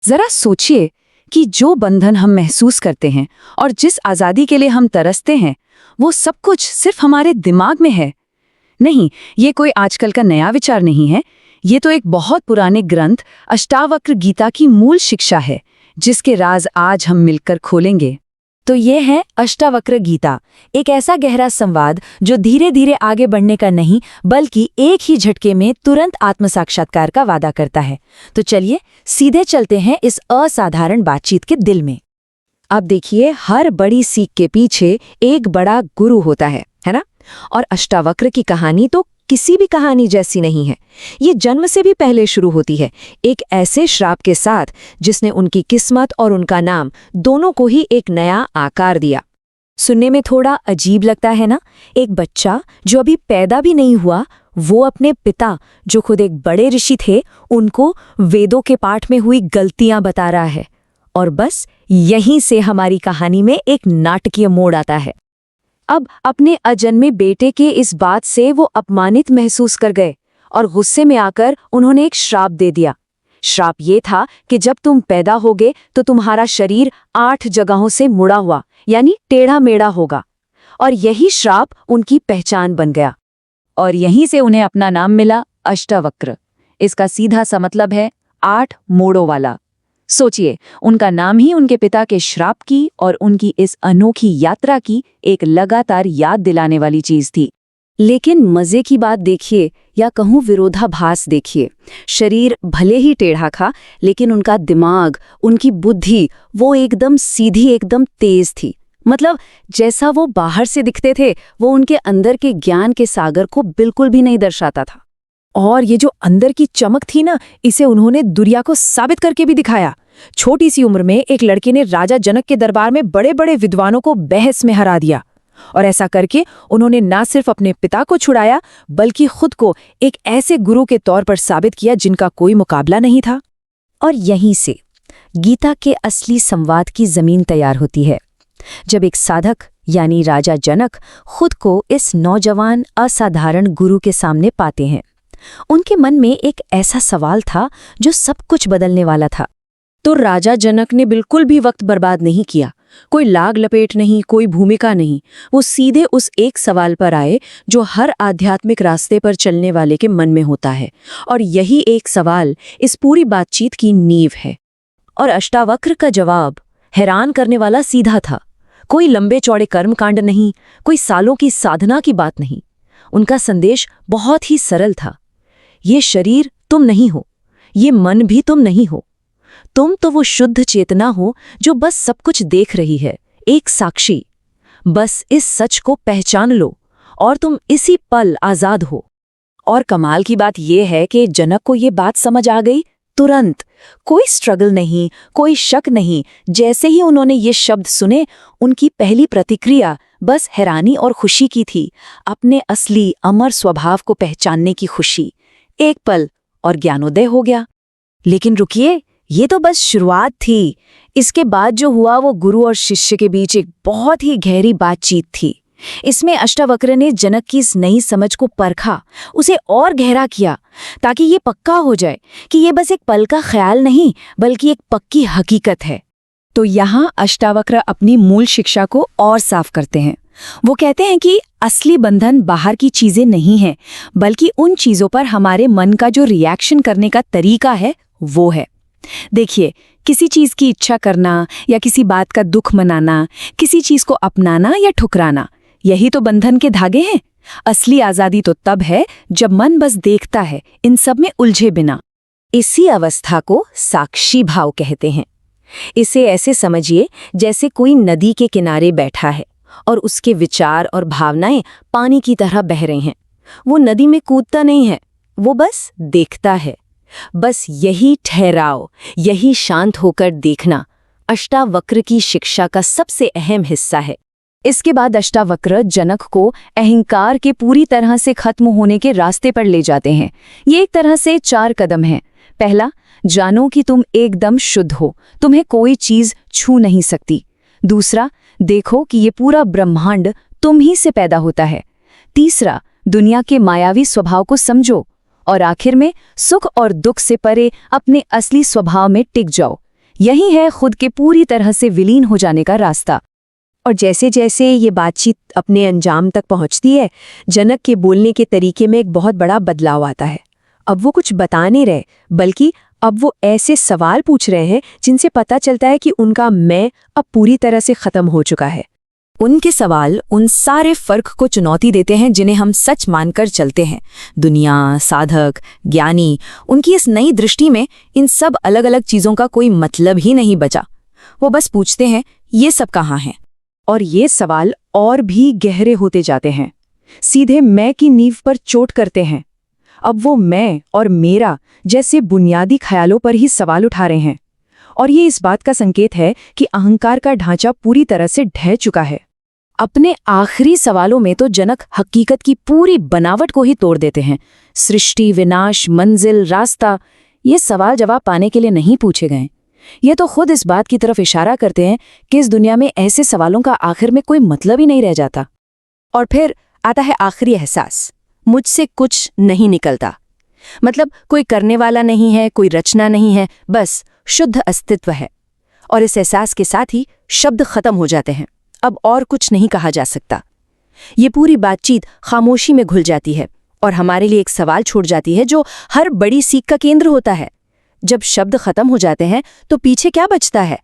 जरा सोचिए कि जो बंधन हम महसूस करते हैं और जिस आज़ादी के लिए हम तरसते हैं, वो सब कुछ सिर्फ हमारे दिमाग में है। नहीं, ये कोई आजकल का नया विचार नहीं है। ये तो एक बहुत पुराने ग्रंथ अष्टावक्र गीता की मूल शिक्षा है, जिसके राज आज हम मिलकर खोलेंगे। तो ये है अष्टावक्र गीता, एक ऐसा गहरा संवाद जो धीरे धीरे आगे बढ़ने का नहीं बल्कि एक ही झटके में तुरंत आत्म साक्षात्कार का वादा करता है। तो चलिए सीधे चलते हैं इस असाधारण बातचीत के दिल में। अब देखिए, हर बड़ी सीख के पीछे एक बड़ा गुरु होता है ना? और अष्टावक्र की कहानी तो किसी भी कहानी जैसी नहीं है। ये जन्म से भी पहले शुरू होती है, एक ऐसे श्राप के साथ जिसने उनकी किस्मत और उनका नाम दोनों को ही एक नया आकार दिया। सुनने में थोड़ा अजीब लगता है ना? एक बच्चा जो अभी पैदा भी नहीं हुआ, वो अपने पिता जो खुद एक बड़े ऋषि थे, उनको वेदों के पाठ में हुई गलतियां बता रहा है। और बस यहीं से हमारी कहानी में एक नाटकीय मोड़ आता है। अब अपने अजन्मे बेटे के इस बात से वो अपमानित महसूस कर गए और गुस्से में आकर उन्होंने एक श्राप दे दिया। श्राप ये था कि जब तुम पैदा होगे तो तुम्हारा शरीर 8 जगहों से मुड़ा हुआ यानी टेढ़ा मेढ़ा होगा। और यही श्राप उनकी पहचान बन गया और यहीं से उन्हें अपना नाम मिला, अष्टावक्र। इसका सीधा सा मतलब है 8 मोड़ों वाला। सोचिए, उनका नाम ही उनके पिता के श्राप की और उनकी इस अनोखी यात्रा की एक लगातार याद दिलाने वाली चीज थी। लेकिन मजे की बात देखिए, या कहूँ विरोधाभास देखिए। शरीर भले ही टेढ़ा था, लेकिन उनका दिमाग, उनकी बुद्धि, वो एकदम सीधी, एकदम तेज थी। मतलब जैसा वो बाहर से दिखते थे, वो उनके अंदर के ज्ञान के सागर को बिल्कुल भी नहीं दर्शाता था। और ये जो अंदर की चमक थी ना, इसे उन्होंने दुनिया को साबित करके भी दिखाया। छोटी सी उम्र में एक लड़के ने राजा जनक के दरबार में बड़े बड़े विद्वानों को बहस में हरा दिया। और ऐसा करके उन्होंने न सिर्फ अपने पिता को छुड़ाया, बल्कि खुद को एक ऐसे गुरु के तौर पर साबित किया जिनका कोई मुकाबला नहीं था। और यहीं से गीता के असली संवाद की जमीन तैयार होती है, जब एक साधक यानी राजा जनक खुद को इस नौजवान असाधारण गुरु के सामने पाते हैं। उनके मन में एक ऐसा सवाल था जो सब कुछ बदलने वाला था। तो राजा जनक ने बिल्कुल भी वक्त बर्बाद नहीं किया, कोई लाग लपेट नहीं, कोई भूमिका नहीं। वो सीधे उस एक सवाल पर आए जो हर आध्यात्मिक रास्ते पर चलने वाले के मन में होता है। और यही एक सवाल इस पूरी बातचीत की नींव है। और अष्टावक्र का जवाब हैरान करने वाला सीधा था। कोई लंबे चौड़े कर्मकांड नहीं, कोई सालों की साधना की बात नहीं। उनका संदेश बहुत ही सरल था। ये शरीर तुम नहीं हो, ये मन भी तुम नहीं हो। तुम तो वो शुद्ध चेतना हो जो बस सब कुछ देख रही है, एक साक्षी। बस इस सच को पहचान लो और तुम इसी पल आजाद हो। और कमाल की बात यह है कि जनक को ये बात समझ आ गई तुरंत। कोई स्ट्रगल नहीं, कोई शक नहीं। जैसे ही उन्होंने ये शब्द सुने, उनकी पहली प्रतिक्रिया बस हैरानी और खुशी की थी। अपने असली अमर स्वभाव को पहचानने की खुशी। एक पल और ज्ञानोदय हो गया। लेकिन रुकिए, ये तो बस शुरुआत थी। इसके बाद जो हुआ वो गुरु और शिष्य के बीच एक बहुत ही गहरी बातचीत थी। इसमें अष्टावक्र ने जनक की इस नई समझ को परखा, उसे और गहरा किया, ताकि ये पक्का हो जाए कि ये बस एक पल का ख्याल नहीं बल्कि एक पक्की हकीकत है। तो यहाँ अष्टावक्र अपनी मूल शिक्षा को और साफ करते हैं। वो कहते हैं कि असली बंधन बाहर की चीजें नहीं है, बल्कि उन चीजों पर हमारे मन का जो रिएक्शन करने का तरीका है वो है। देखिए, किसी चीज की इच्छा करना या किसी बात का दुख मनाना, किसी चीज को अपनाना या ठुकराना, यही तो बंधन के धागे हैं। असली आजादी तो तब है जब मन बस देखता है, इन सब में उलझे बिना। इसी अवस्था को साक्षी भाव कहते हैं। इसे ऐसे समझिए जैसे कोई नदी के किनारे बैठा है और उसके विचार और भावनाएं पानी की तरह बह रही हैं। वो नदी में कूदता नहीं है, वो बस देखता है। बस यही ठहराव, यही शांत होकर देखना अष्टावक्र की शिक्षा का सबसे अहम हिस्सा है। इसके बाद अष्टावक्र जनक को अहंकार के पूरी तरह से खत्म होने के रास्ते पर ले जाते हैं। ये एक तरह से 4 कदम हैं। पहला, जानो कि तुम एकदम शुद्ध हो, तुम्हें कोई चीज छू नहीं सकती। दूसरा, देखो कि ये पूरा ब्रह्मांड तुम ही से पैदा होता है। तीसरा, दुनिया के मायावी स्वभाव को समझो। और आखिर में, सुख और दुख से परे अपने असली स्वभाव में टिक जाओ। यही है खुद के पूरी तरह से विलीन हो जाने का रास्ता। और जैसे जैसे ये बातचीत अपने अंजाम तक पहुंचती है, जनक के बोलने के तरीके में एक बहुत बड़ा बदलाव आता है। अब वो कुछ बता नहीं रहे, बल्कि अब वो ऐसे सवाल पूछ रहे हैं जिनसे पता चलता है कि उनका मैं अब पूरी तरह से खत्म हो चुका है। उनके सवाल उन सारे फर्क को चुनौती देते हैं जिन्हें हम सच मानकर चलते हैं। दुनिया, साधक, ज्ञानी, उनकी इस नई दृष्टि में इन सब अलग अलग चीजों का कोई मतलब ही नहीं बचा। वो बस पूछते हैं, ये सब कहाँ है? और ये सवाल और भी गहरे होते जाते हैं, सीधे मैं की नींव पर चोट करते हैं। अब वो मैं और मेरा जैसे बुनियादी ख्यालों पर ही सवाल उठा रहे हैं, और ये इस बात का संकेत है कि अहंकार का ढांचा पूरी तरह से ढह चुका है। अपने आखिरी सवालों में तो जनक हकीकत की पूरी बनावट को ही तोड़ देते हैं। सृष्टि, विनाश, मंजिल, रास्ता, ये सवाल जवाब पाने के लिए नहीं पूछे गए। ये तो खुद इस बात की तरफ इशारा करते हैं कि इस दुनिया में ऐसे सवालों का आखिर में कोई मतलब ही नहीं रह जाता। और फिर आता है आखिरी एहसास, मुझसे कुछ नहीं निकलता। मतलब कोई करने वाला नहीं है, कोई रचना नहीं है, बस शुद्ध अस्तित्व है। और इस एहसास के साथ ही शब्द खत्म हो जाते हैं। अब और कुछ नहीं कहा जा सकता। ये पूरी बातचीत खामोशी में घुल जाती है और हमारे लिए एक सवाल छोड़ जाती है जो हर बड़ी सीख का केंद्र होता है। जब शब्द खत्म हो जाते हैं तो पीछे क्या बचता है?